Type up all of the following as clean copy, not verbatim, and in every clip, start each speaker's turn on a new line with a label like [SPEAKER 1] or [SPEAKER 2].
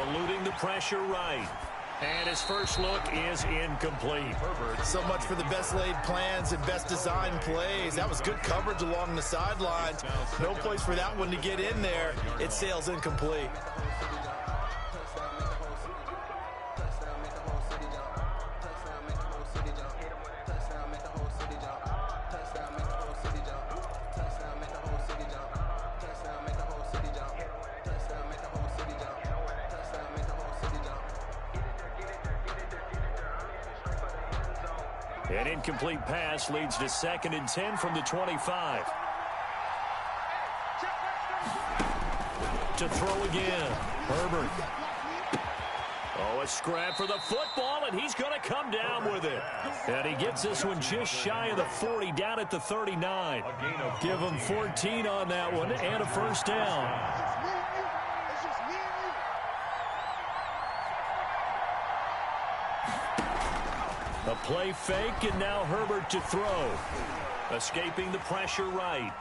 [SPEAKER 1] Eluding the pressure right. And his first look is incomplete.
[SPEAKER 2] So much for the best laid plans and best designed plays. That was good coverage along the sideline. No place for that one to get in there. It sails incomplete.
[SPEAKER 1] An incomplete pass leads to 2nd and 10 from the 25. To throw again. Herbert. Oh, a scrap for the football, and he's going to come down with it. And he gets this one just shy of the 40, down at the 39. Give him 14 on that one and a first down. A play fake, and now Herbert to throw. Escaping the pressure right.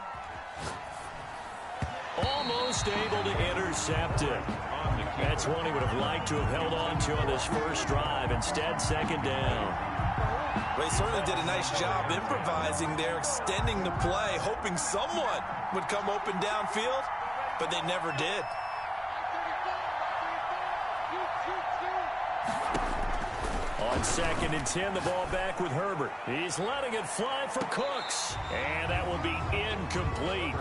[SPEAKER 1] Almost able to intercept it. That's one he would have liked to have held on to on this first drive. Instead, 2nd down.
[SPEAKER 2] Well, he certainly did a nice job improvising there, extending the play, hoping someone would come open downfield, but they never did.
[SPEAKER 1] On 2nd and 10, the ball back with Herbert. He's letting it fly for Cooks. And that will be incomplete.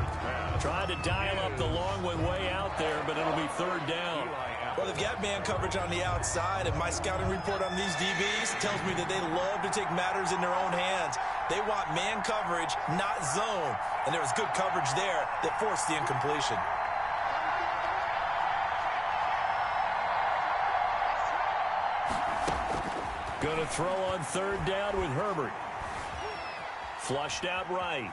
[SPEAKER 1] Trying to dial up the long one way out there, but it'll be 3rd down.
[SPEAKER 2] Well, they've got man coverage on the outside, and my scouting report on these DBs tells me that they love to take matters in their own hands. They want man coverage, not zone. And there was good coverage there that forced the incompletion.
[SPEAKER 1] Going to throw on 3rd down with Herbert. Flushed out right.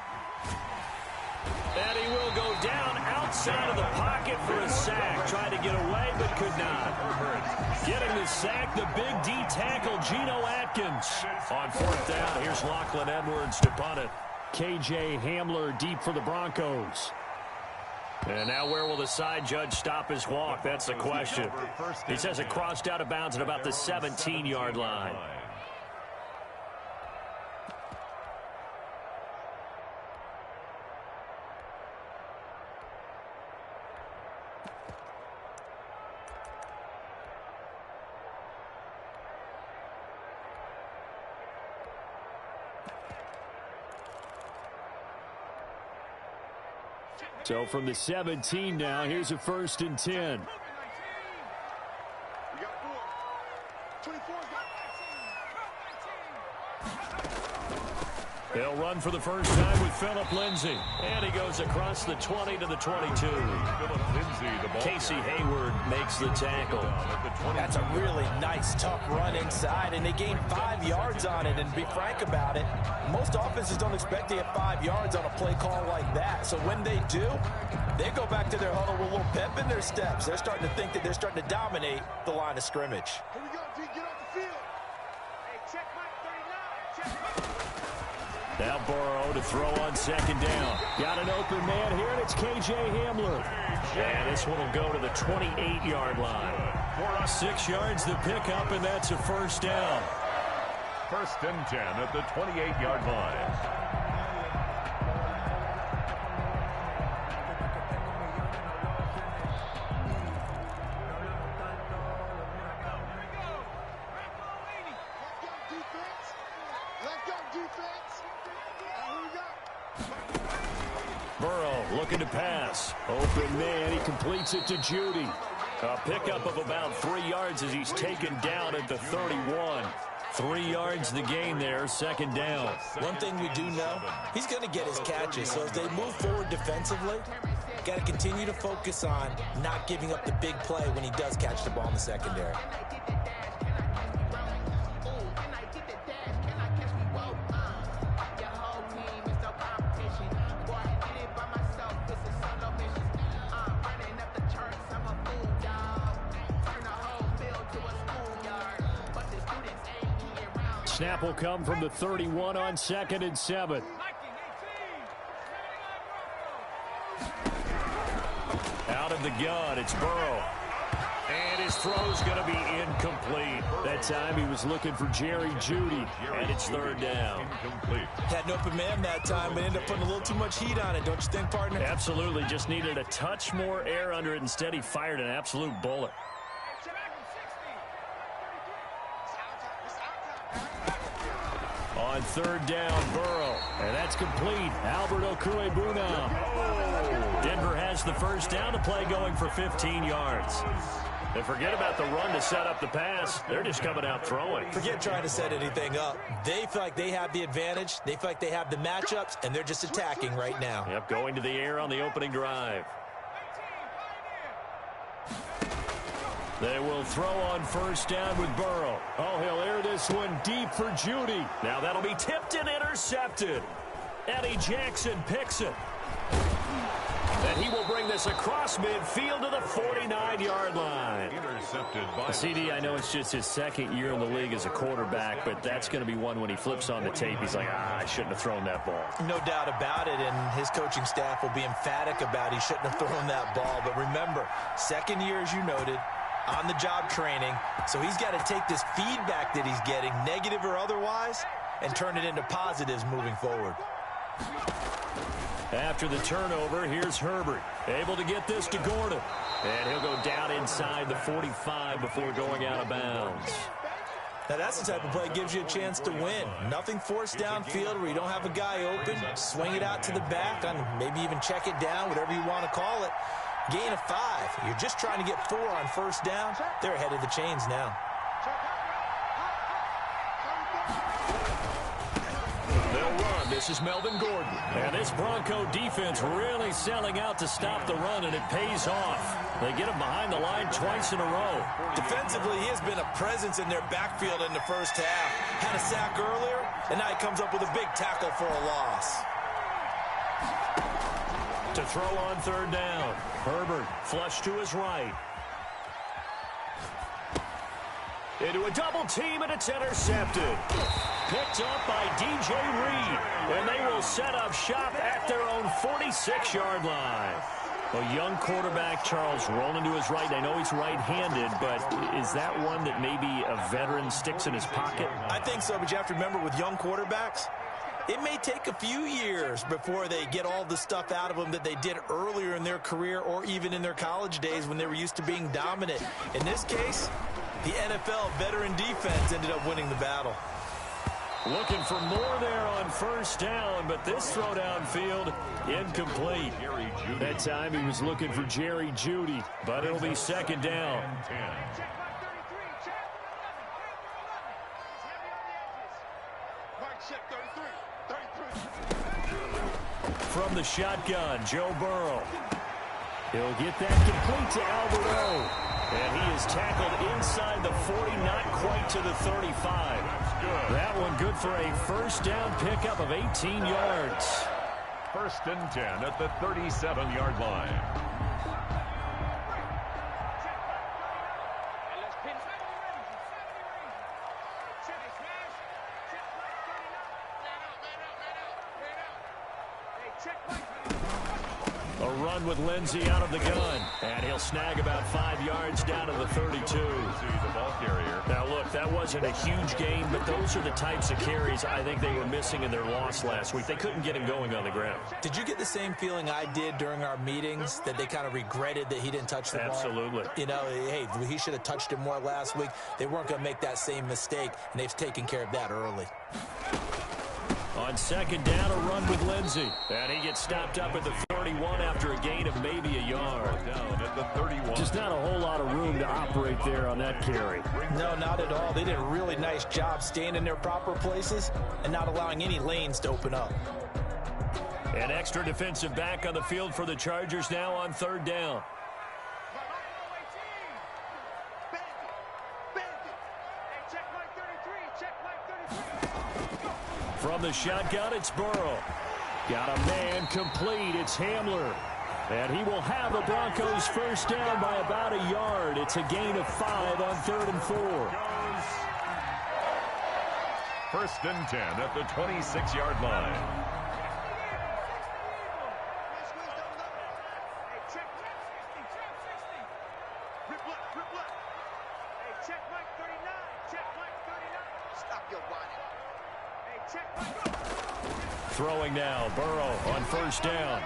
[SPEAKER 1] And he will go down outside of the pocket for a sack. Tried to get away, but could not. Getting the sack, the big D tackle, Geno Atkins. On 4th down, here's Lachlan Edwards to punt it. KJ Hamler deep for the Broncos. And now where will the side judge stop his walk? That's the question. He says it crossed out of bounds at about the 17-yard line. So from the 17 now, here's a 1st and 10. They'll run for the first time with Phillip Lindsay. And he goes across the 20 to the 22. Casey Hayward makes the tackle.
[SPEAKER 2] That's a really nice, tough run inside, and they gained 5 yards on it. And to be frank about it, most offenses don't expect to get 5 yards on a play call like that. So when they do, they go back to their huddle with a little pep in their steps. They're starting to think that they're starting to dominate the line of scrimmage.
[SPEAKER 3] Here we go, D, get off the field. Hey, check Mike 39. Check Mike.
[SPEAKER 1] Now Burrow to throw on 2nd down. Got an open man here, and it's KJ Hamler. And this one will go to the 28-yard line. 6 yards the pickup, and that's a first down.
[SPEAKER 4] 1st and 10 at the 28-yard line.
[SPEAKER 1] Burrow looking to pass. Open man, he completes it to Judy. A pickup of about 3 yards as he's taken down at the 31. 3 yards the gain there, 2nd down.
[SPEAKER 2] One thing we do know, he's going to get his catches. So as they move forward defensively, got to continue to focus on not giving up the big play when he does catch the ball in the secondary.
[SPEAKER 1] Snap will come from the 31 on 2nd and 7. Out of the gun, it's Burrow. And his throw's going to be incomplete. That time he was looking for Jerry Jeudy, and it's third down.
[SPEAKER 2] Had an open man that time, but ended up putting a little too much heat on it, don't you think, partner?
[SPEAKER 1] Absolutely. Just needed a touch more air under it. Instead, he fired an absolute bullet. On third down, Burrow. And that's complete. Albert Okwuegbunam. Denver has the first down to play, going for 15 yards. They forget about the run to set up the pass. They're just coming out throwing.
[SPEAKER 2] Forget trying to set anything up. They feel like they have the advantage. They feel like they have the matchups, and they're just attacking right now.
[SPEAKER 1] Yep, going to the air on the opening drive. They will throw on first down with Burrow. Oh, he'll air this one deep for Jeudy. Now that'll be tipped and intercepted. Eddie Jackson picks it. And he will bring this across midfield to the 49-yard line.
[SPEAKER 4] Intercepted by
[SPEAKER 1] CD, I know it's just his second year in the league as a quarterback, but that's going to be one when he flips on the tape. He's like, I shouldn't have thrown that ball.
[SPEAKER 2] No doubt about it, and his coaching staff will be emphatic about he shouldn't have thrown that ball. But remember, second year, as you noted, on-the-job training, so he's got to take this feedback that he's getting, negative or otherwise, and turn it into positives moving forward.
[SPEAKER 1] After the turnover, here's Herbert, able to get this to Gordon. And he'll go down inside the 45 before going out of bounds.
[SPEAKER 2] Now, that's the type of play that gives you a chance to win. Nothing forced downfield where you don't have a guy open. Swing it out to the back, and maybe even check it down, whatever you want to call it. Gain of 5. You're just trying to get 4 on first down. They're ahead of the chains now.
[SPEAKER 1] They'll run. This is Melvin Gordon. And this Bronco defense really selling out to stop the run, and it pays off. They get him behind the line twice in a row.
[SPEAKER 2] Defensively, he has been a presence in their backfield in the first half. Had a sack earlier, and now he comes up with a big tackle for a loss.
[SPEAKER 1] To throw on third down. Herbert flush to his right. Into a double team, and it's intercepted. Picked up by DJ Reed. And they will set up shop at their own 46-yard line. A young quarterback, Charles, rolling to his right. I know he's right-handed, but is that one that maybe a veteran sticks in his pocket?
[SPEAKER 2] I think so, but you have to remember with young quarterbacks, it may take a few years before they get all the stuff out of them that they did earlier in their career or even in their college days when they were used to being dominant. In this case, the NFL veteran defense ended up winning the battle.
[SPEAKER 1] Looking for more there on first down, but this throw downfield incomplete. That time he was looking for Jerry Jeudy, but it'll be second down. From the shotgun, Joe Burrow. He'll get that complete to Albert O. And he is tackled inside the 40, not quite to the 35. That one good for a first down pickup of 18 yards.
[SPEAKER 4] First and 10 at the 37-yard line.
[SPEAKER 1] A run with Lindsey out of the gun. And he'll snag about 5 yards down to the 32.
[SPEAKER 4] The ball carrier.
[SPEAKER 1] Now, look, that wasn't a huge gain, but those are the types of carries I think they were missing in their loss last week. They couldn't get him going on the ground.
[SPEAKER 2] Did you get the same feeling I did during our meetings, that they kind of regretted that he didn't touch the ball?
[SPEAKER 1] Absolutely.
[SPEAKER 2] You know, hey, he should have touched it more last week. They weren't going to make that same mistake, and they've taken care of that early.
[SPEAKER 1] On second down, a run with Lindsey. And he gets stopped up at the 31 after a gain of maybe a yard.
[SPEAKER 4] Down at the 31.
[SPEAKER 1] Just not a whole lot of room to operate there on that carry.
[SPEAKER 2] No, not at all. They did a really nice job staying in their proper places and not allowing any lanes to open up.
[SPEAKER 1] An extra defensive back on the field for the Chargers now on third down. From the shotgun, it's Burrow. Got a man complete. It's Hamler. And he will have the Broncos first down by about a yard. It's a gain of 5 on 3rd and 4.
[SPEAKER 4] First and 10 at the 26-yard line.
[SPEAKER 3] check Mike 39. Check Mike 39. Stop your whining. Hey, check Mike.
[SPEAKER 1] Throwing now, Burrow on first down.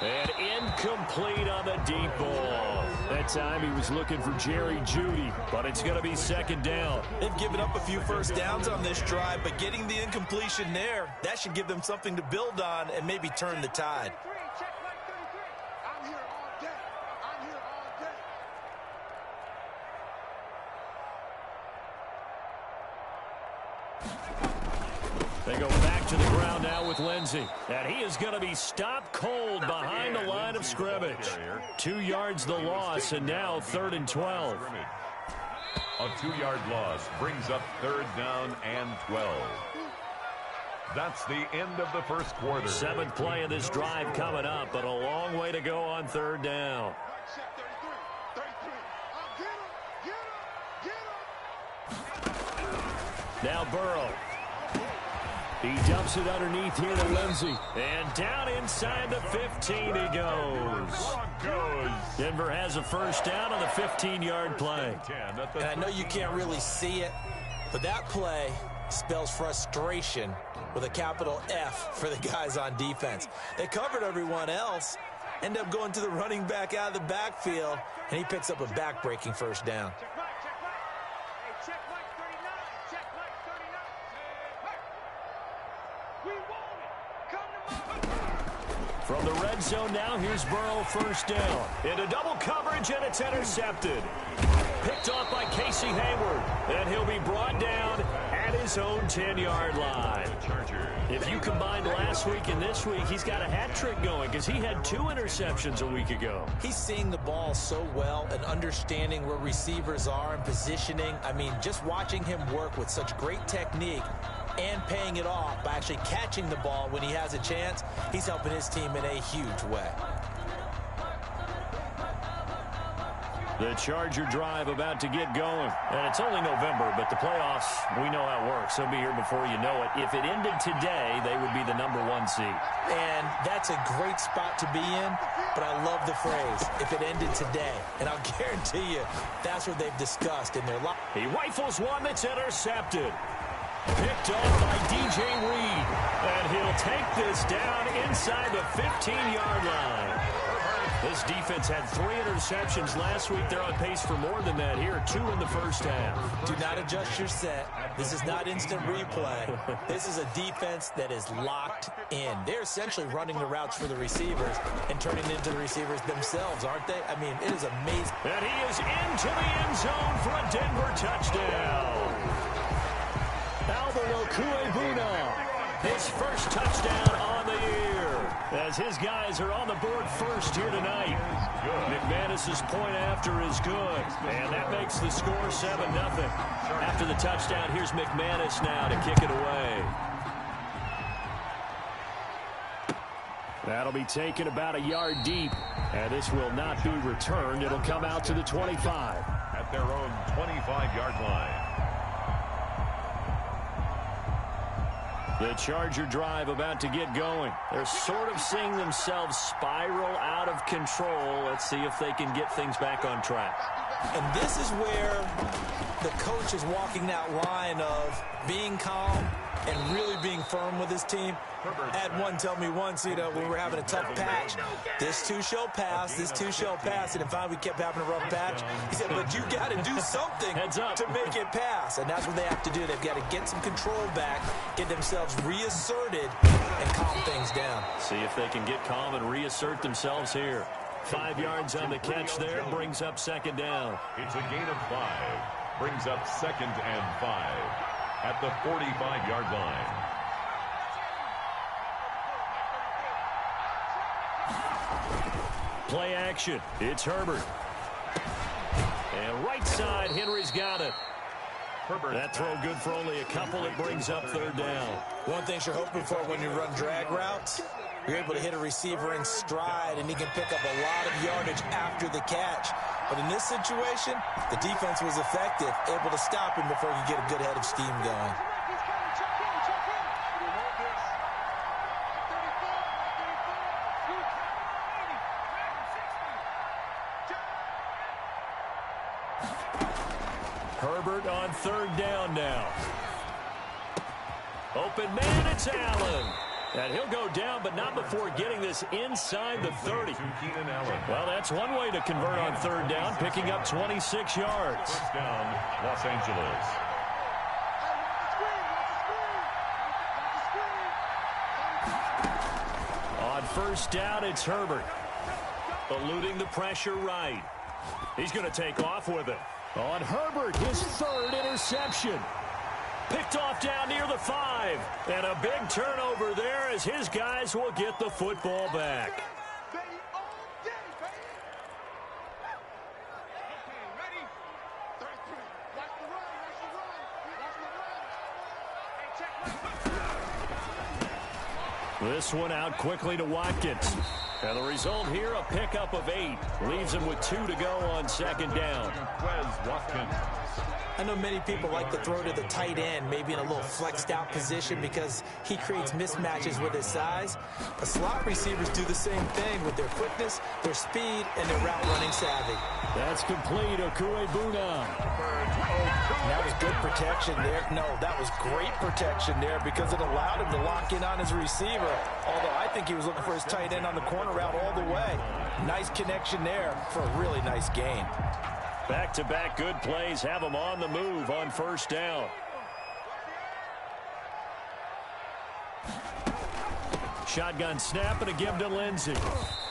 [SPEAKER 1] And incomplete on the deep ball. That time he was looking for Jerry Jeudy, but it's going to be second down.
[SPEAKER 2] They've given up a few first downs on this drive, but getting the incompletion there, that should give them something to build on and maybe turn the tide.
[SPEAKER 3] Check Mike 33. I'm here all day. I'm here all day.
[SPEAKER 1] They go back to the ground now with Lindsey. And he is going to be stopped cold behind the line of scrimmage. 2 yards the loss, and now 3rd and 12.
[SPEAKER 4] A 2-yard loss brings up 3rd down and 12. That's the end of the first quarter.
[SPEAKER 1] 7th play of this drive coming up, but a long way to go on 3rd down.
[SPEAKER 3] Check 33. 33. Get him.
[SPEAKER 1] Now Burrow. He dumps it underneath here to Lindsey. And down inside the 15 he goes. Denver has a first down on the 15-yard play.
[SPEAKER 2] And I know you can't really see it, but that play spells frustration with a capital F for the guys on defense. They covered everyone else, end up going to the running back out of the backfield, and he picks up a back-breaking first down.
[SPEAKER 3] Check Mike. Check Mike. Hey, check Mike 39. Check Mike 39. We want it. Come to my.
[SPEAKER 1] From the red zone now, here's Burrow first down. Into double coverage, and it's intercepted. Picked off by Casey Hayward. And he'll be brought down at his own 10-yard line. If you combine last week and this week, he's got a hat trick going because he had 2 interceptions a week ago.
[SPEAKER 2] He's seeing the ball so well and understanding where receivers are and positioning. I mean, just watching him work with such great technique and paying it off by actually catching the ball when he has a chance, he's helping his team in a huge way.
[SPEAKER 1] The Charger drive about to get going. And it's only November, but the playoffs, we know how it works. They'll be here before you know it. If it ended today, they would be the #1 seed.
[SPEAKER 2] And that's a great spot to be in, but I love the phrase, if it ended today. And I'll guarantee you, that's what they've discussed in their life.
[SPEAKER 1] He rifles one that's intercepted. Picked off by DJ Reed. And he'll take this down inside the 15-yard line. This defense had 3 interceptions last week. They're on pace for more than that here. 2 in the first half.
[SPEAKER 2] Do not adjust your set. This is not instant replay. This is a defense that is locked in. They're essentially running the routes for the receivers and turning into the receivers themselves, aren't they? I mean, it is amazing.
[SPEAKER 1] And he is into the end zone for a Denver touchdown. Alvaro Cuevuna, his first touchdown on the year, as his guys are on the board first here tonight. McManus's point after is good, and that makes the score 7-0. After the touchdown, here's McManus now to kick it away. That'll be taken about a yard deep, and this will not be returned. It'll come out to the 25.
[SPEAKER 4] At their own 25-yard line.
[SPEAKER 1] The Charger drive about to get going. They're sort of seeing themselves spiral out of control. Let's see if they can get things back on track.
[SPEAKER 2] And this is where the coach is walking that line of being calm and really being firm with his team. I had one tell me once, you know, when we were having a tough patch, this too shall pass, this too shall pass. And finally we kept having a rough patch. He said, but you got to do something to make it pass. And that's what they have to do. They've got to get some control back, get themselves reasserted, and calm things down.
[SPEAKER 1] See if they can get calm and reassert themselves here. 5 yards on the catch there, brings up second down.
[SPEAKER 4] It's a gain of 5. Brings up 2nd and 5 at the 45-yard line.
[SPEAKER 1] Play action. It's Herbert. And right side, Henry's got it. That throw good for only a couple. It brings up third down.
[SPEAKER 2] One thing you're hoping for when you run drag routes, you're able to hit a receiver in stride, and he can pick up a lot of yardage after the catch. But in this situation, the defense was effective, able to stop him before he could get a good head of steam going.
[SPEAKER 1] Herbert on third down now. Open man, it's Allen. And he'll go down, but not before getting this inside the 30. Well, that's one way to convert on third down, picking up 26 yards.
[SPEAKER 4] First down, Los Angeles.
[SPEAKER 1] On first down, it's Herbert. Eluding the pressure right. He's going to take off with it. On Herbert, his third interception. Picked off down near the 5. And a big turnover there as his guys will get the football back. This one out quickly to Watkins. And the result here, a pickup of 8. Leaves him with 2 to go on second down.
[SPEAKER 4] Watkins.
[SPEAKER 2] I know many people like to throw to the tight end, maybe in a little flexed out position because he creates mismatches with his size. But slot receivers do the same thing with their quickness, their speed, and their route running savvy.
[SPEAKER 1] That's complete. Okuebuna.
[SPEAKER 2] That was good protection there. No, that was great protection there because it allowed him to lock in on his receiver. Although I think he was looking for his tight end on the corner route all the way. Nice connection there for a really nice gain.
[SPEAKER 1] Back-to-back good plays have him on the move on first down. Shotgun snap and a give to Lindsey.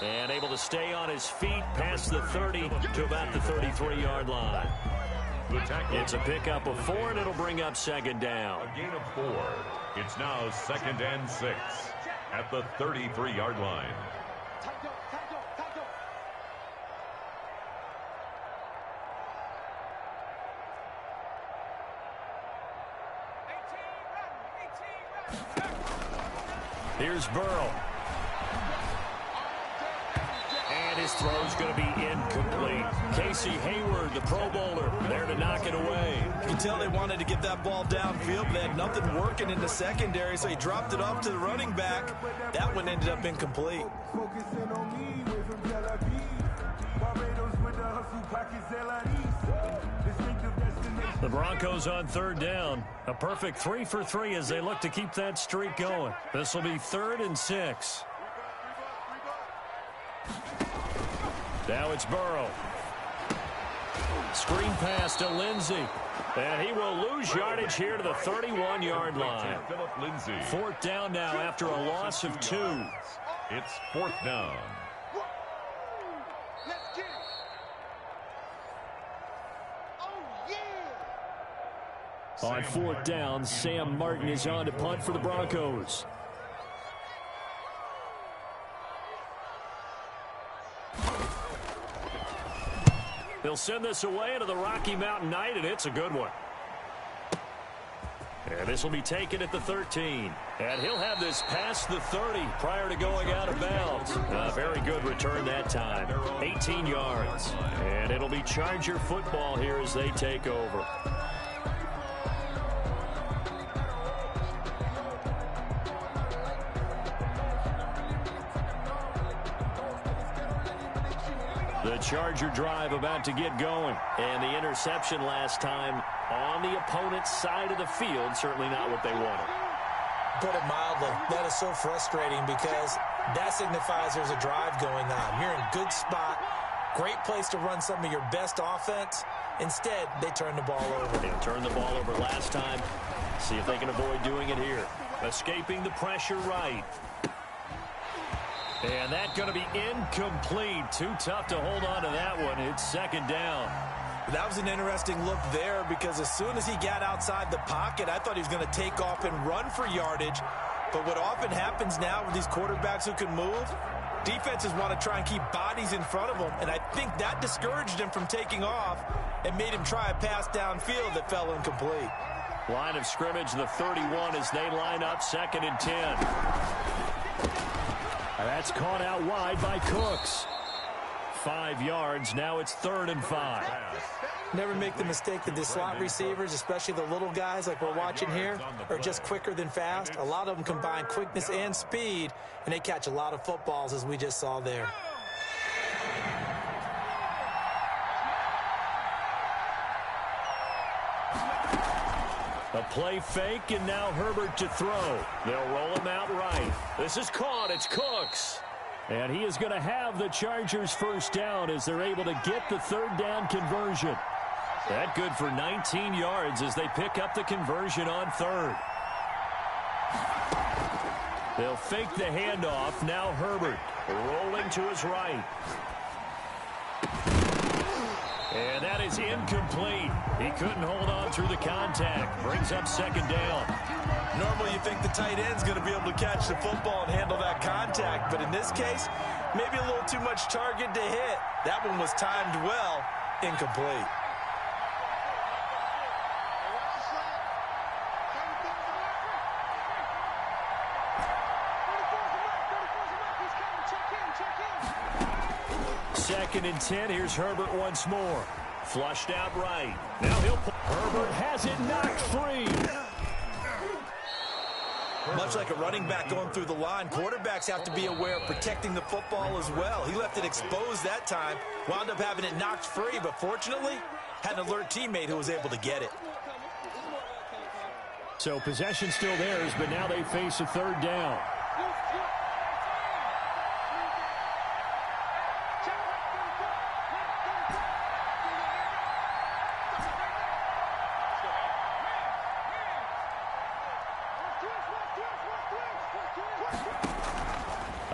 [SPEAKER 1] And able to stay on his feet past the 30 to about the 33-yard line. It's a pickup of 4, and it'll bring up second down.
[SPEAKER 4] A gain of 4. It's now 2nd and 6 at the 33-yard line.
[SPEAKER 1] Here's Burrow. And his throw's going to be incomplete. Casey Hayward, the Pro Bowler, there to knock it away.
[SPEAKER 2] You can tell they wanted to get that ball downfield, but they had nothing working in the secondary, so he dropped it off to the running back. That one ended up incomplete.
[SPEAKER 1] The Broncos on third down. A perfect 3 for 3 as they look to keep that streak going. This will be 3rd and 6. Now it's Burrow. Screen pass to Lindsey. And he will lose yardage here to the 31-yard line. 4th down now after a loss of 2.
[SPEAKER 4] It's 4th down.
[SPEAKER 1] On 4th down, Sam Martin is on to punt for the Broncos. They'll send this away into the Rocky Mountain Night, and it's a good one. And this will be taken at the 13. And he'll have this past the 30 prior to going out of bounds. A very good return that time. 18 yards. And it'll be Charger football here as they take over. The Charger drive about to get going. And the interception last time on the opponent's side of the field. Certainly not what they wanted.
[SPEAKER 2] Put it mildly, that is so frustrating because that signifies there's a drive going on. You're in a good spot. Great place to run some of your best offense. Instead, they turn the ball over.
[SPEAKER 1] They turned the ball over last time. See if they can avoid doing it here. Escaping the pressure right. And that's going to be incomplete. Too tough to hold on to that one. It's 2nd down.
[SPEAKER 2] That was an interesting look there because as soon as he got outside the pocket, I thought he was going to take off and run for yardage. But what often happens now with these quarterbacks who can move, defenses want to try and keep bodies in front of them. And I think that discouraged him from taking off and made him try a pass downfield that fell incomplete.
[SPEAKER 1] Line of scrimmage, the 31 as they line up 2nd and 10. That's caught out wide by Cooks. 5 yards. Now it's 3rd and 5.
[SPEAKER 2] Never make the mistake that the slot receivers, especially the little guys like we're watching here, are just quicker than fast. A lot of them combine quickness and speed, and they catch a lot of footballs as we just saw there.
[SPEAKER 1] A play fake, and now Herbert to throw. They'll roll him out right. This is caught. It's Cooks. And he is going to have the Chargers first down as they're able to get the third down conversion. That good for 19 yards as they pick up the conversion on third. They'll fake the handoff. Now Herbert rolling to his right. And that is incomplete. He couldn't hold on through the contact. Brings up second down.
[SPEAKER 2] Normally you think the tight end's going to be able to catch the football and handle that contact. But in this case, maybe a little too much target to hit. That one was timed well. Incomplete.
[SPEAKER 1] Second and 10. Here's Herbert once more. Flushed out right. Now Herbert has it knocked free.
[SPEAKER 2] Much like a running back going through the line, quarterbacks have to be aware of protecting the football as well. He left it exposed that time, wound up having it knocked free, but fortunately, had an alert teammate who was able to get it.
[SPEAKER 1] So possession still theirs, but now they face a third down.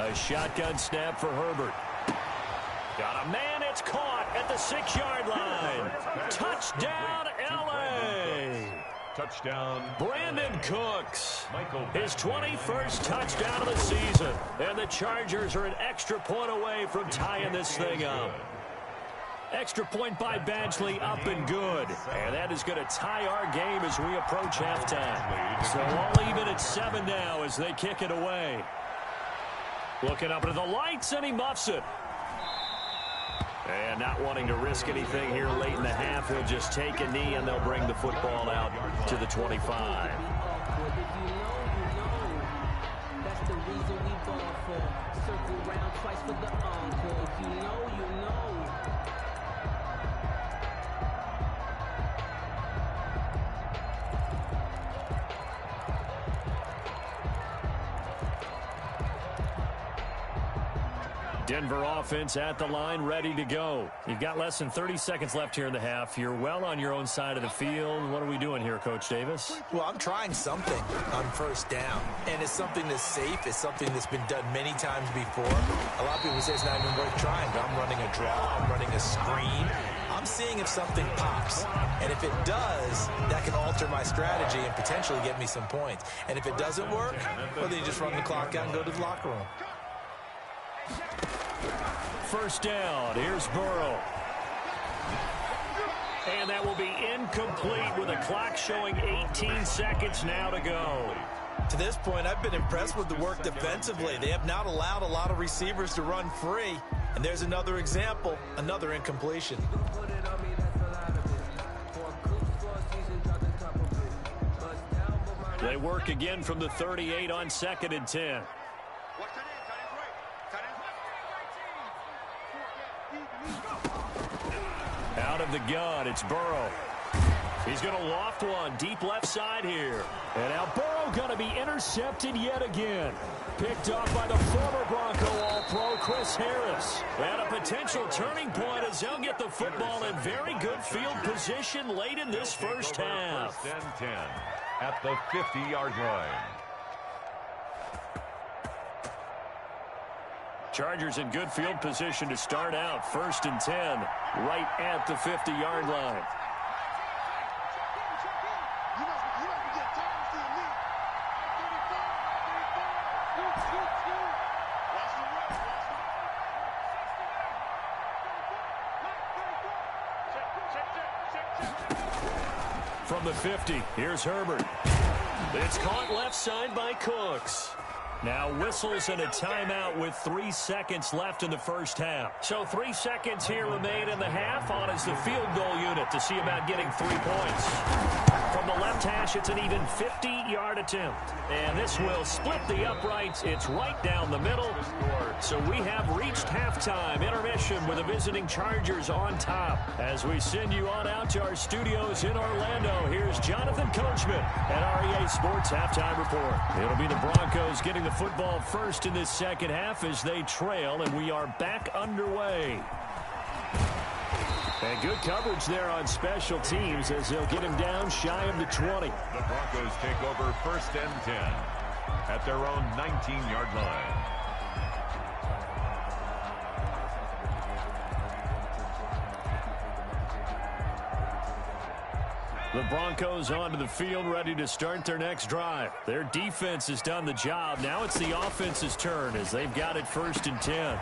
[SPEAKER 1] A shotgun snap for Herbert. Got a man, it's caught at the 6-yard line. Touchdown, L.A.
[SPEAKER 4] Touchdown.
[SPEAKER 1] Brandon Cooks. His 21st touchdown of the season. And the Chargers are an extra point away from tying this thing up. Extra point by Badgley, up and good. And that is going to tie our game as we approach halftime. So all even at 7 now as they kick it away. Looking up into the lights, and he muffs it. And not wanting to risk anything here late in the half, he'll just take a knee, and they'll bring the football out to the 25.
[SPEAKER 5] That's the reason we ball for. Circle round twice for the encore. You know.
[SPEAKER 1] Denver offense at the line, ready to go. You've got less than 30 seconds left here in the half. You're well on your own side of the field. What are we doing here, Coach Davis?
[SPEAKER 2] Well, I'm trying something on first down, and it's something that's safe. It's something that's been done many times before. A lot of people say it's not even worth trying, but I'm running a draw. I'm running a screen. I'm seeing if something pops, and if it does, that can alter my strategy and potentially get me some points. And if it doesn't work, well, then you just run the clock out and go to the locker room.
[SPEAKER 1] First down. Here's Burrow. And that will be incomplete with a clock showing 18 seconds now to go.
[SPEAKER 2] To this point, I've been impressed with the work defensively. They have not allowed a lot of receivers to run free. And there's another example, another incompletion.
[SPEAKER 1] They work again from the 38 on 2nd and 10. Out of the gun, it's Burrow. He's going to loft one deep left side here. And now Burrow going to be intercepted yet again. Picked off by the former Bronco All-Pro, Chris Harris. And a potential turning point as they'll get the football in very good field position late in this first half.
[SPEAKER 4] First and 10 at the 50-yard line.
[SPEAKER 1] Chargers in good field position to start out. 1st and 10 right at the 50-yard line. From the 50, here's Herbert. It's caught left side by Cooks. Now whistles and a timeout with 3 seconds left in the first half. So 3 seconds here remain in the half. On is the field goal unit to see about getting 3 points. From the left hash, it's an even 50-yard attempt. And this will split the uprights. It's right down the middle. So we have reached halftime. Intermission with the visiting Chargers on top. As we send you on out to our studios in Orlando, here's Jonathan Coachman at REA Sports Halftime Report. It'll be the Broncos getting the football first in this second half as they trail, and we are back underway. And good coverage there on special teams as they'll get him down shy of the 20.
[SPEAKER 4] The Broncos take over 1st and 10 at their own 19-yard line.
[SPEAKER 1] The Broncos onto the field, ready to start their next drive. Their defense has done the job. Now it's the offense's turn as they've got it 1st and 10.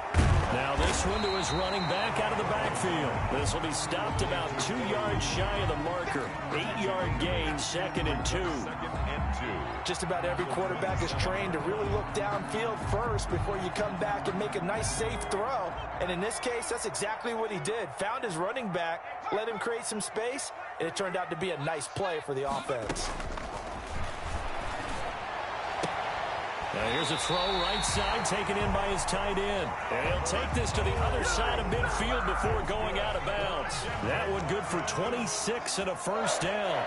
[SPEAKER 1] Now this one to his running back out of the backfield. This will be stopped about 2 yards shy of the marker. 8-yard gain, 2nd and 2.
[SPEAKER 2] Just about every quarterback is trained to really look downfield first before you come back and make a nice, safe throw. And in this case, that's exactly what he did. Found his running back, let him create some space, and it turned out to be a nice play for the offense.
[SPEAKER 1] Now here's a throw right side taken in by his tight end. And he'll take this to the other side of midfield before going out of bounds. That one good for 26 and a first down.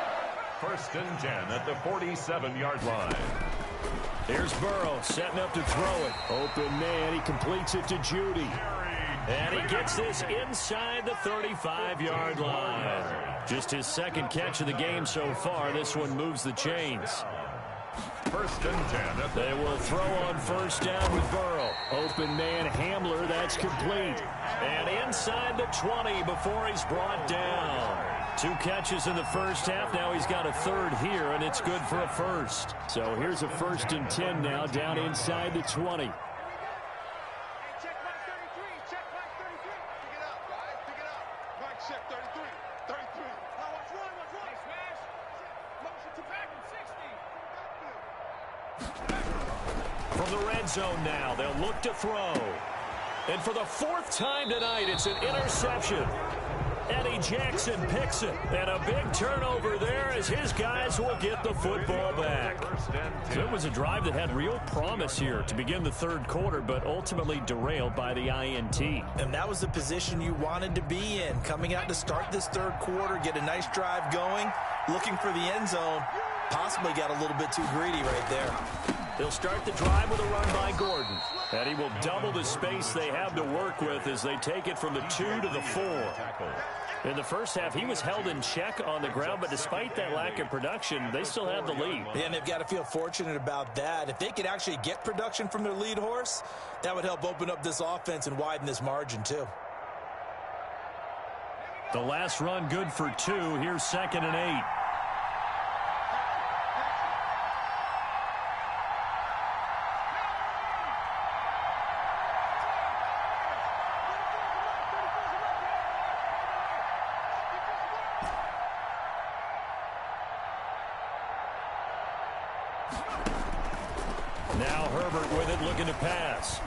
[SPEAKER 4] 1st and 10 at the 47-yard line.
[SPEAKER 1] Here's Burrow setting up to throw it. Open man, he completes it to Judy. And he gets this inside the 35-yard line. Just his 2nd catch of the game so far. This one moves the chains.
[SPEAKER 4] 1st and 10.
[SPEAKER 1] They will throw on 1st down with Burrow. Open man, Hamler, that's complete. And inside the 20 before he's brought down. 2 catches in the first half. Now he's got a 3rd here, and it's good for a 1st. So here's a 1st and 10 now down inside the 20. From the red zone now, they'll look to throw. And for the 4th time tonight, it's an interception. Eddie Jackson picks it. And a big turnover there as his guys will get the football back. So it was a drive that had real promise here to begin the 3rd quarter, but ultimately derailed by the INT.
[SPEAKER 2] And that was the position you wanted to be in. Coming out to start this 3rd quarter, get a nice drive going, looking for the end zone. Possibly got a little bit too greedy right there.
[SPEAKER 1] They'll start the drive with a run by Gordon. And he will double the space they have to work with as they take it from the 2 to the 4. In the first half, he was held in check on the ground, but despite that lack of production, they still have the lead.
[SPEAKER 2] Yeah, and they've got to feel fortunate about that. If they could actually get production from their lead horse, that would help open up this offense and widen this margin too.
[SPEAKER 1] The last run good for 2. Here's 2nd and 8. Now Herbert with it, looking to pass.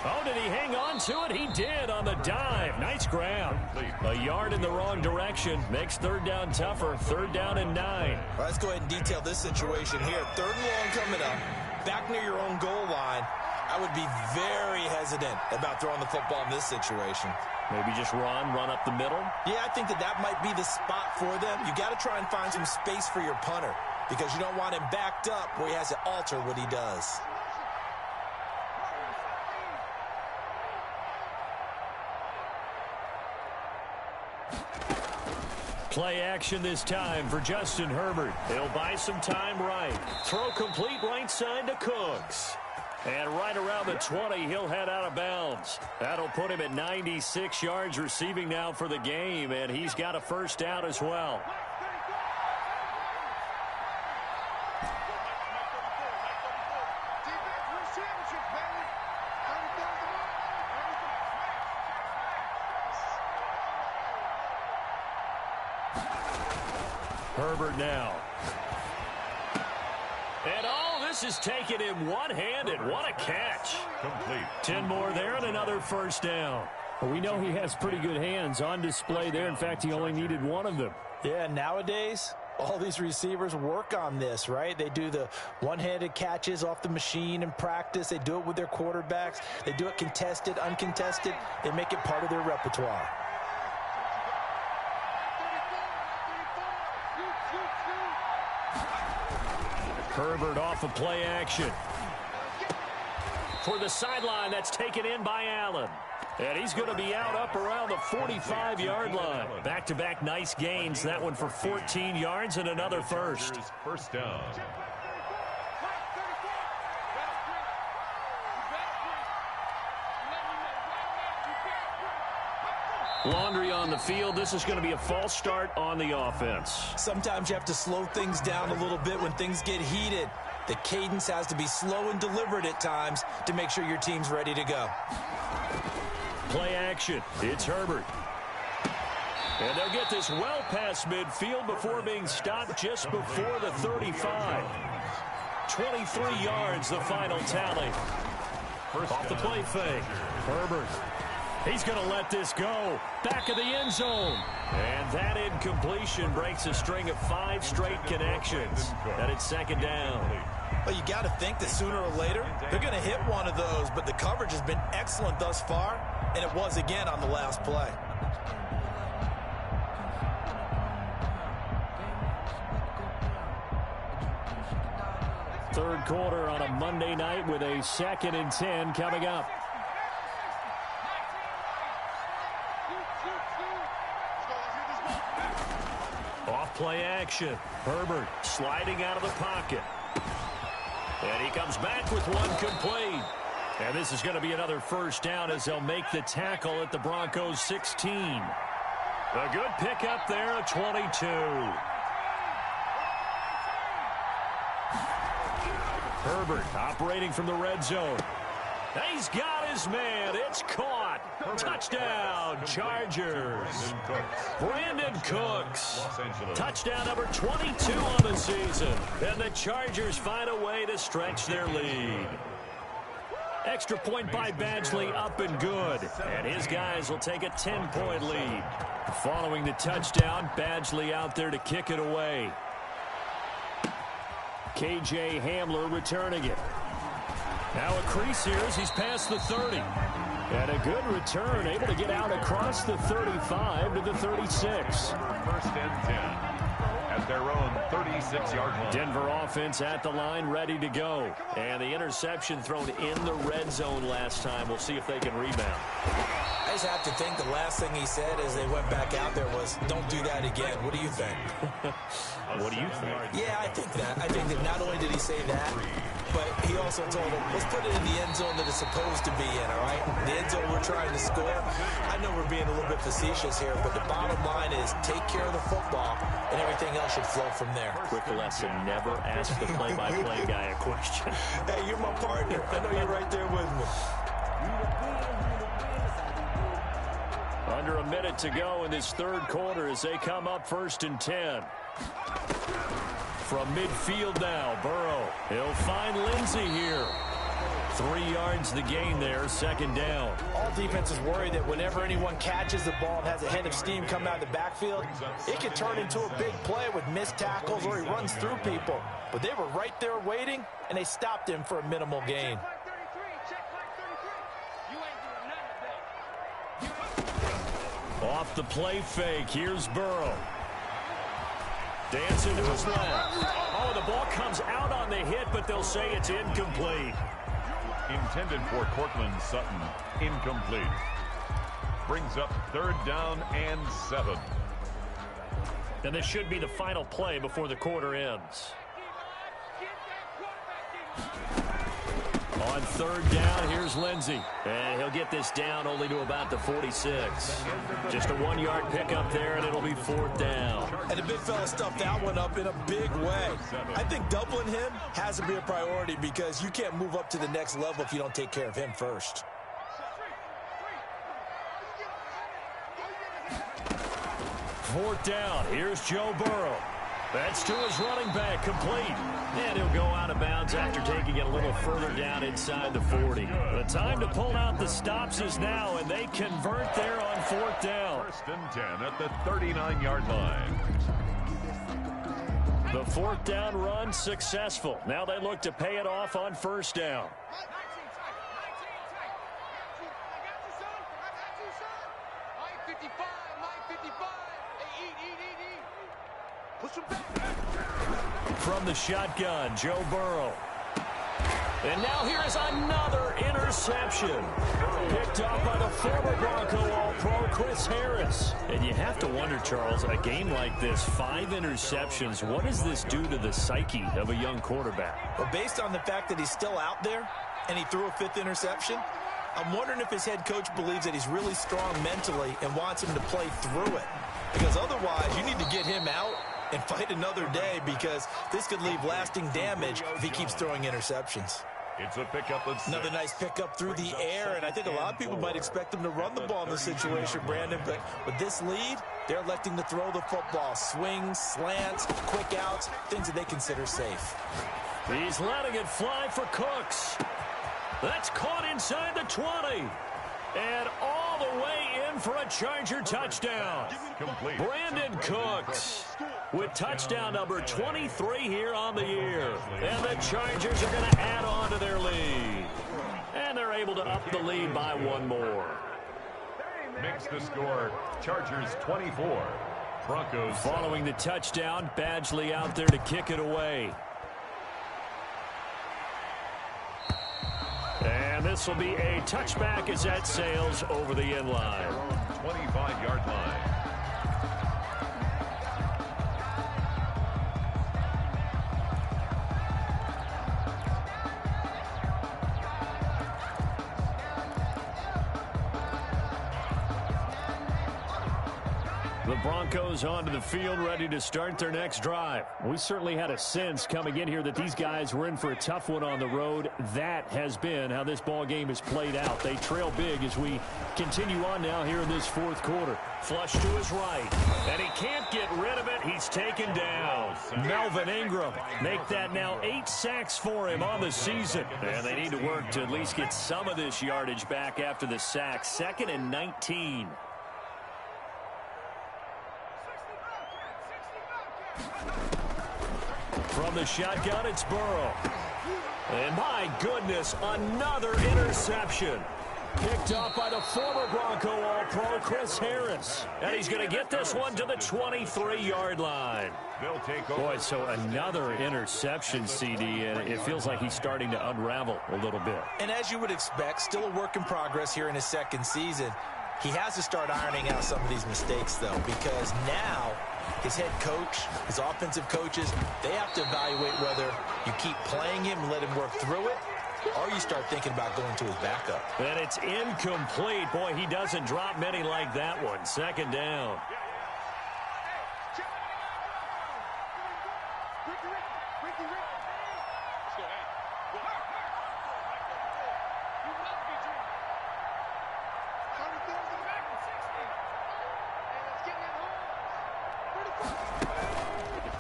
[SPEAKER 1] Oh, did he hang on to it? He did on the dive. Nice ground. A yard in the wrong direction. Makes 3rd down tougher. 3rd down and 9.
[SPEAKER 2] Well, let's go ahead and detail this situation here. 3rd and long coming up. Back near your own goal line. I would be very hesitant about throwing the football in this situation.
[SPEAKER 1] Maybe just run up the middle?
[SPEAKER 2] Yeah, I think that might be the spot for them. You got to try and find some space for your punter because you don't want him backed up where he has to alter what he does.
[SPEAKER 1] Play action this time for Justin Herbert. He'll buy some time right. Throw complete right side to Cooks. And right around the 20, he'll head out of bounds. That'll put him at 96 yards receiving now for the game, and he's got a 1st down as well. Herbert now. And all this is taken in one-handed. What a catch.
[SPEAKER 4] Complete.
[SPEAKER 1] 10 more there and another first down.
[SPEAKER 6] Well, we know he has pretty good hands on display there. In fact, he only needed one of them.
[SPEAKER 2] Yeah, nowadays, all these receivers work on this, right? They do the one-handed catches off the machine in practice. They do it with their quarterbacks. They do it contested, uncontested. They make it part of their repertoire.
[SPEAKER 1] Herbert off of play action. For the sideline, that's taken in by Allen. And he's going to be out up around the 45-yard line. Back-to-back nice gains. That one for 14 yards and another first.
[SPEAKER 4] First down.
[SPEAKER 1] Laundry on the field. This is going to be a false start on the offense.
[SPEAKER 2] Sometimes you have to slow things down a little bit when things get heated. The cadence has to be slow and deliberate at times to make sure your team's ready to go.
[SPEAKER 1] Play action. It's Herbert. And they'll get this well past midfield before being stopped just before the 35. 23 yards, the final tally. Off the play fake. Herbert. He's going to let this go. Back of the end zone. And that incompletion breaks a string of 5 straight connections. And it's second down.
[SPEAKER 2] Well, you got to think that sooner or later, they're going to hit one of those, but the coverage has been excellent thus far, and it was again on the last play.
[SPEAKER 6] Third quarter on a Monday night with a 2nd and 10 coming up.
[SPEAKER 1] Off play action. Herbert sliding out of the pocket. And he comes back with one complete. And this is going to be another first down as they'll make the tackle at the Broncos 16. A good pickup there at 22. Herbert operating from the red zone. He's got his man. It's caught. Touchdown, Chargers. Brandon Cooks. Touchdown number 22 on the season. And the Chargers find a way to stretch their lead. Extra point by Badgley up and good. And his guys will take a 10-point lead. Following the touchdown, Badgley out there to kick it away. KJ Hamler returning it. Now a crease here as he's past the 30. And a good return, able to get out across the 35 to the 36.
[SPEAKER 4] First and 10 at their own 36-yard line.
[SPEAKER 1] Denver offense at the line, ready to go. And the interception thrown in the red zone last time. We'll see if they can rebound.
[SPEAKER 2] I just have to think the last thing he said as they went back out there was, don't do that again. What do you think?
[SPEAKER 1] What do you think?
[SPEAKER 2] Yeah, I think that not only did he say that, but he also told him, let's put it in the end zone that it's supposed to be in, all right? The end zone we're trying to score. I know we're being a little bit facetious here, but the bottom line is take care of the football, and everything else should flow from there.
[SPEAKER 1] Quick lesson, never ask the play-by-play guy a question.
[SPEAKER 2] Hey, you're my partner. I know you're right there with me.
[SPEAKER 1] Under a minute to go in this third quarter as they come up 1st and 10. From midfield now, Burrow. He'll find Lindsey here. 3 yards the gain there, second down.
[SPEAKER 2] All defenses worry that whenever anyone catches the ball and has a head of steam come out of the backfield, it can turn into a big play with missed tackles or he runs through people. But they were right there waiting, and they stopped him for a minimal gain.
[SPEAKER 1] Off the play fake, here's Burrow. Dancing to his left. Oh, the ball comes out on the hit, but they'll say it's incomplete.
[SPEAKER 4] Intended for Cortland Sutton. Incomplete. Brings up 3rd down and 7.
[SPEAKER 1] And this should be the final play before the quarter ends. On 3rd down, here's Lindsey. And he'll get this down only to about the 46. Just a 1-yard pickup there, and it'll be 4th down.
[SPEAKER 2] And the big fella stuffed that one up in a big way. I think doubling him has to be a priority because you can't move up to the next level if you don't take care of him first.
[SPEAKER 1] 4th down, here's Joe Burrow. That's to his running back, complete. And he'll go out of bounds after taking it a little further down inside the 40. The time to pull out the stops is now, and they convert there on 4th down.
[SPEAKER 4] 1st and 10 at the 39-yard line.
[SPEAKER 1] The 4th down run successful. Now they look to pay it off on 1st down. From the shotgun, Joe Burrow. And now here is another interception. Picked off by the former Bronco All-Pro, Chris Harris. And you have to wonder, Charles, a game like this, 5 interceptions, what does this do to the psyche of a young quarterback?
[SPEAKER 2] Well, based on the fact that he's still out there and he threw a 5th interception, I'm wondering if his head coach believes that he's really strong mentally and wants him to play through it. Because otherwise, you need to get him out and fight another day, because this could leave lasting damage if he keeps throwing interceptions.
[SPEAKER 4] It's a pickup of 6.
[SPEAKER 2] Another nice pickup through the air, and I think a lot of people might expect him to run the ball in this situation, Brandon, but with this lead, they're electing to throw the football. Swings, slants, quick outs, things that they consider safe.
[SPEAKER 1] He's letting it fly for Cooks. That's caught inside the 20. And all the way in for a Charger touchdown.
[SPEAKER 4] Complete.
[SPEAKER 1] Brandon Cooks with touchdown number 23 here on the year. And the Chargers are going to add on to their lead. And they're able to up the lead by 1 more.
[SPEAKER 4] Makes the score Chargers 24. Broncos.
[SPEAKER 1] Following the touchdown, Badgley out there to kick it away. And this will be a touchback as that sails over the end line.
[SPEAKER 4] 25-yard line.
[SPEAKER 1] The Broncos onto the field, ready to start their next drive. We certainly had a sense coming in here that these guys were in for a tough one on the road. That has been how this ball game has played out. They trail big as we continue on now here in this 4th quarter. Flush to his right, and he can't get rid of it. He's taken down. Melvin Ingram make that now 8 sacks for him on the season. And they need to work to at least get some of this yardage back after the sack. 2nd and 19. From the shotgun, it's Burrow. And my goodness, another interception. Picked off by the former Bronco All-Pro, Chris Harris. And he's going to get this one to the 23-yard line.
[SPEAKER 4] They'll take over.
[SPEAKER 1] Boy, so another interception, CD, and it feels like he's starting to unravel a little bit.
[SPEAKER 2] And as you would expect, still a work in progress here in his 2nd season. He has to start ironing out some of these mistakes, though, because now his head coach, his offensive coaches, they have to evaluate whether you keep playing him and let him work through it, or you start thinking about going to his backup.
[SPEAKER 1] And it's incomplete. Boy, he doesn't drop many like that one. 2nd down.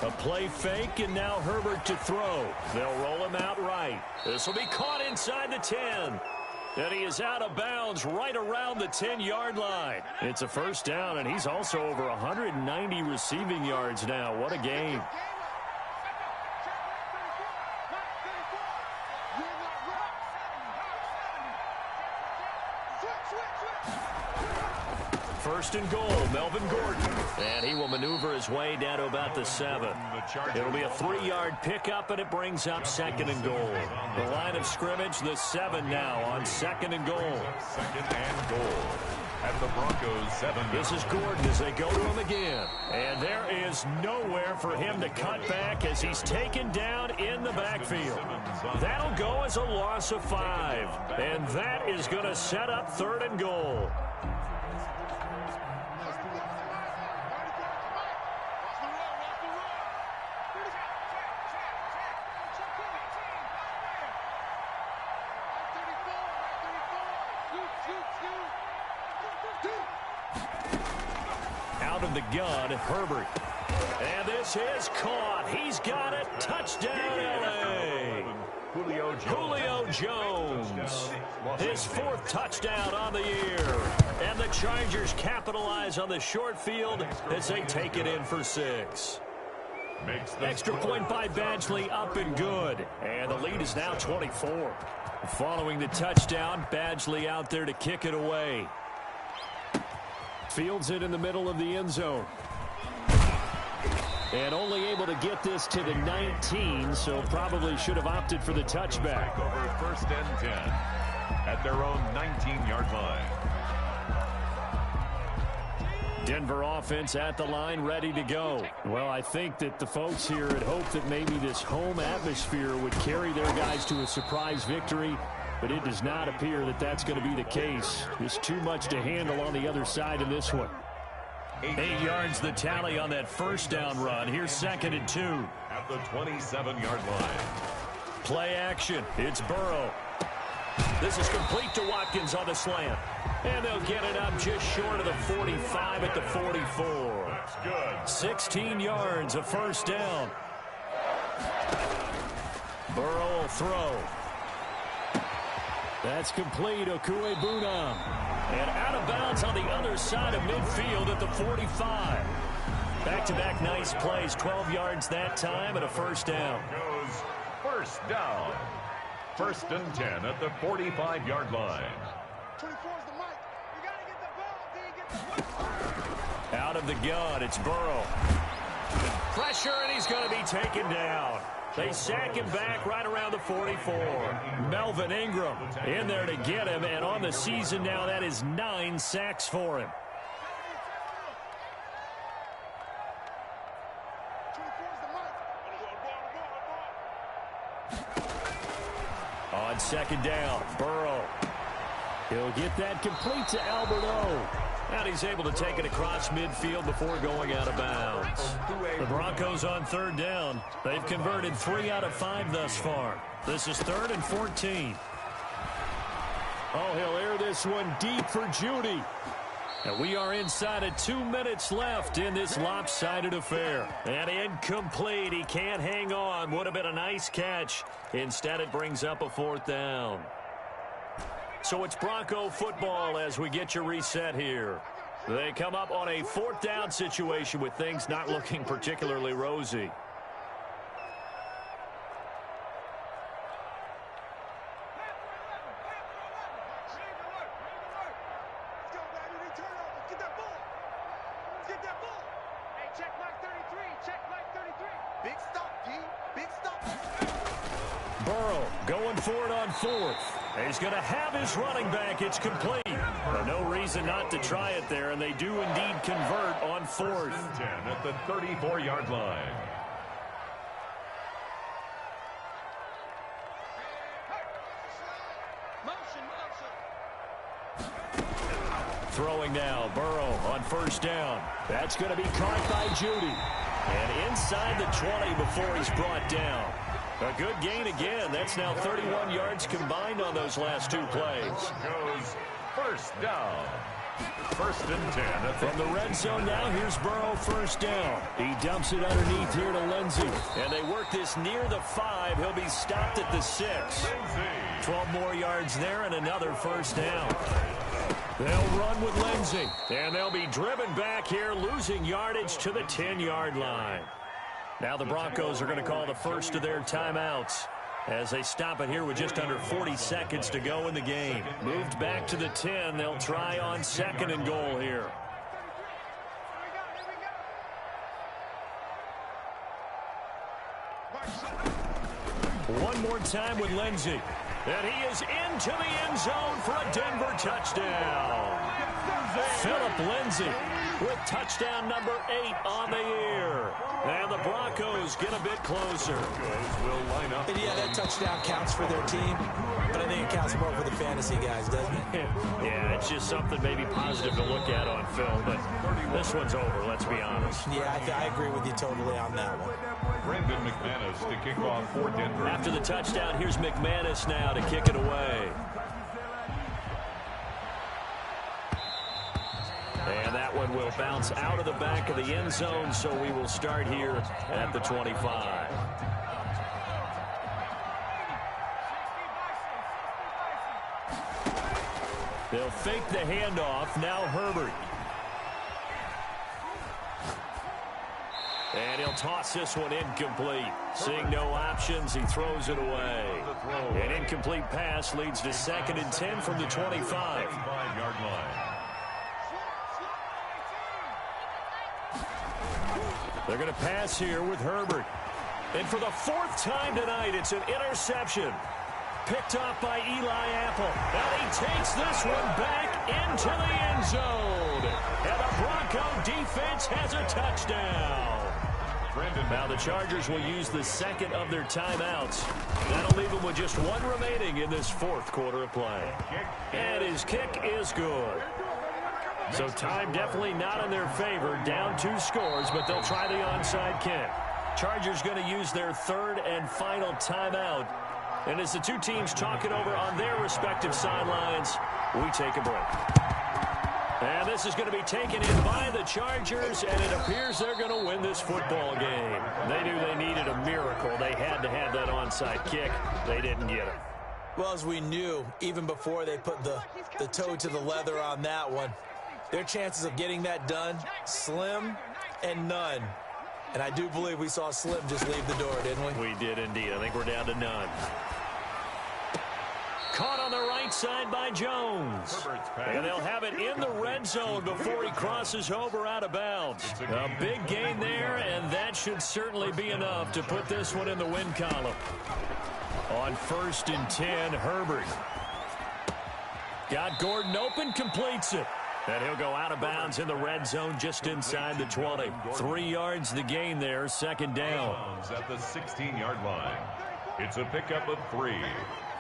[SPEAKER 1] A play fake, and now Herbert to throw. They'll roll him out right. This will be caught inside the 10. And he is out of bounds right around the 10-yard line. It's a 1st down, and he's also over 190 receiving yards now. What a game. First and goal, Melvin Gordon. And he will maneuver his way down to about the 7. It'll be a 3-yard pickup, and it brings up 2nd and goal. The line of scrimmage, the 7 now on 2nd and goal.
[SPEAKER 4] 2nd and goal. At the Broncos 7.
[SPEAKER 1] This is Gordon as they go to him again. And there is nowhere for him to cut back as he's taken down in the backfield. That'll go as a loss of 5. And that is going to set up 3rd and goal. Out of the gun, Herbert. And this is caught. He's got it. Touchdown, L.A. Julio Jones. His 4th touchdown on the year. And the Chargers capitalize on the short field as they take it in for 6. Extra point by Badgley, up and good. And the lead is now 24. Following the touchdown, Badgley out there to kick it away. Fields it in the middle of the end zone. And only able to get this to the 19, so probably should have opted for the touchback.
[SPEAKER 4] Over 1st and 10 at their own 19-yard line.
[SPEAKER 6] Denver offense at the line, ready to go. Well, I think that the folks here had hoped that maybe this home atmosphere would carry their guys to a surprise victory, but it does not appear that that's going to be the case. Just too much to handle on the other side of this one. 8 yards the tally on that first down run. Here's 2nd and 2.
[SPEAKER 4] At the 27-yard line.
[SPEAKER 1] Play action. It's Burrow. This is complete to Watkins on the slant. And they'll get it up just short of the 45 at the 44.
[SPEAKER 4] That's good.
[SPEAKER 1] 16 yards, a first down. Burrow will throw. That's complete. Okuegbunam. And out of bounds on the other side of midfield at the 45. Back-to-back nice plays. 12 yards that time and a first down.
[SPEAKER 4] Goes first down. 1st and 10 at the 45-yard line.
[SPEAKER 3] 24 is the mic. You got to get the ball. Then you get the
[SPEAKER 1] Out of the gun, it's Burrow. Pressure, and he's going to be taken down. They sack him back right around the 44. Melvin Ingram in there to get him, and on the season now, that is 9 sacks for him.
[SPEAKER 3] 24 is the mic.
[SPEAKER 1] On 2nd down, Burrow. He'll get that complete to Albert O. And he's able to take it across midfield before going out of bounds. The Broncos on 3rd down. They've converted 3 out of 5 thus far. This is 3rd and 14. Oh, he'll air this one deep for Judy. And we are inside of 2 minutes left in this lopsided affair. And incomplete. He can't hang on. Would have been a nice catch. Instead, it brings up a 4th down. So it's Bronco football as we get you reset here. They come up on a 4th down situation with things not looking particularly rosy. Burrow going for it on 4th. He's going to have his running back. It's complete. But no reason not to try it there, and they do indeed convert on 4th.
[SPEAKER 4] 10 at the 34-yard line.
[SPEAKER 1] Throwing now, Burrow on 1st down. That's going to be caught by Judy. And inside the 20 before he's brought down. A good gain again. That's now 31 yards combined on those last 2 plays.
[SPEAKER 4] Goes first down. 1st and 10.
[SPEAKER 1] From the red zone now, here's Burrow 1st down. He dumps it underneath here to Lindsey. And they work this near the 5. He'll be stopped at the 6. 12 more yards there and another 1st down. They'll run with Lindsey. And they'll be driven back here, losing yardage to the 10-yard line. Now the Broncos are going to call the first of their timeouts as they stop it here with just under 40 seconds to go in the game. Moved back to the 10. They'll try on 2nd and goal here. One more time with Lindsey. And he is into the end zone for a Denver touchdown. Phillip Lindsay with touchdown number 8 on the year. And the Broncos get a bit closer.
[SPEAKER 4] Will line up.
[SPEAKER 2] And yeah, that touchdown counts for their team, but I think it counts more for the fantasy guys, doesn't it?
[SPEAKER 1] Yeah, it's just something maybe positive to look at on film, but this one's over, let's be honest.
[SPEAKER 2] Yeah, I agree with you totally on that one.
[SPEAKER 4] Brendan McManus to kick off for Denver.
[SPEAKER 1] After the touchdown, here's McManus now to kick it away. And that that one will bounce out of the back of the end zone, so we will start here at the 25. They'll fake the handoff. Now Herbert. And he'll toss this one incomplete. Seeing no options, he throws it away. An incomplete pass leads to 2nd and 10 from the 25.
[SPEAKER 4] 5-yard line.
[SPEAKER 1] They're going to pass here with Herbert. And for the 4th time tonight, it's an interception. Picked off by Eli Apple. And he takes this one back into the end zone. And the Bronco defense has a touchdown. Now the Chargers will use the 2nd of their timeouts. That'll leave them with just 1 remaining in this 4th quarter of play. And his kick is good. So time definitely not in their favor. Down 2 scores, but they'll try the onside kick. Chargers going to use their 3rd and final timeout. And as the 2 teams talk it over on their respective sidelines, we take a break. And this is going to be taken in by the Chargers, and it appears they're going to win this football game. They knew they needed a miracle. They had to have that onside kick. They didn't get it.
[SPEAKER 2] Well, as we knew, even before they put the toe to the leather on that one, their chances of getting that done, slim and none. And I do believe we saw Slim just leave the door, didn't we?
[SPEAKER 1] We did indeed. I think we're down to none. Caught on the right side by Jones. And they'll have it in the red zone before he crosses over out of bounds. A big gain there, and that should certainly be enough to put this one in the win column. On 1st and 10, Herbert. Got Gordon open, completes it. And he'll go out of bounds in the red zone just inside the 20. 3 yards the gain there, 2nd down.
[SPEAKER 4] At the 16-yard line. It's a pickup of 3.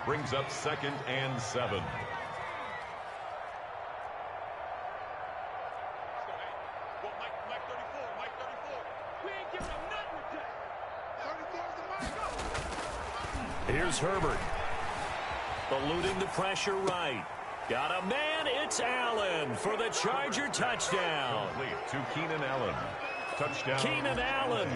[SPEAKER 4] Brings up 2nd and 7.
[SPEAKER 1] Here's Herbert. Eluding the pressure right. Got a man, it's Allen for the Charger touchdown.
[SPEAKER 4] To Keenan Allen. Touchdown.
[SPEAKER 1] Keenan Allen,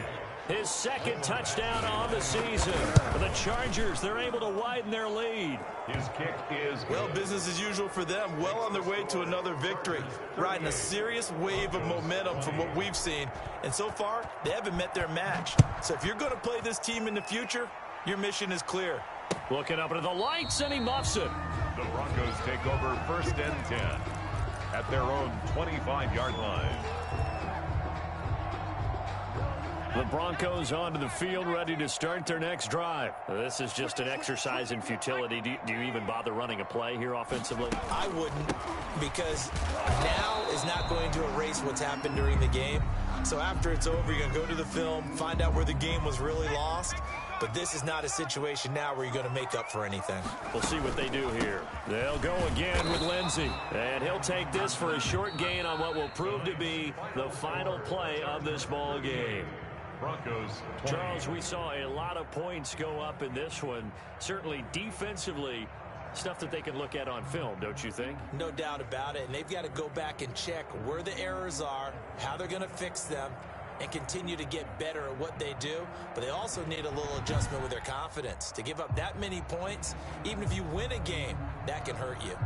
[SPEAKER 1] his 2nd touchdown on the season. For the Chargers, they're able to widen their lead.
[SPEAKER 4] His kick is good.
[SPEAKER 2] Well, business as usual for them. Well on their way to another victory. Riding a serious wave of momentum from what we've seen. And so far, they haven't met their match. So if you're going to play this team in the future, your mission is clear.
[SPEAKER 1] Looking up into the lights, and he muffs it.
[SPEAKER 4] The Broncos take over 1st and 10 at their own 25-yard line.
[SPEAKER 1] The Broncos onto the field, ready to start their next drive. This is just an exercise in futility. Do you even bother running a play here offensively?
[SPEAKER 2] I wouldn't, because now is not going to erase what's happened during the game. So after it's over, you're going to go to the film, find out where the game was really lost. But this is not a situation now where you're going to make up for anything.
[SPEAKER 1] We'll see what they do here. They'll go again with Lindsey. And he'll take this for a short gain on what will prove to be the final play of this ball game.
[SPEAKER 4] Broncos 20.
[SPEAKER 1] Charles, we saw a lot of points go up in this one. Certainly defensively, stuff that they can look at on film, don't you think?
[SPEAKER 2] No doubt about it. And they've got to go back and check where the errors are, how they're going to fix them, and continue to get better at what they do. But they also need a little adjustment with their confidence. To give up that many points, even if you win a game, that can hurt you.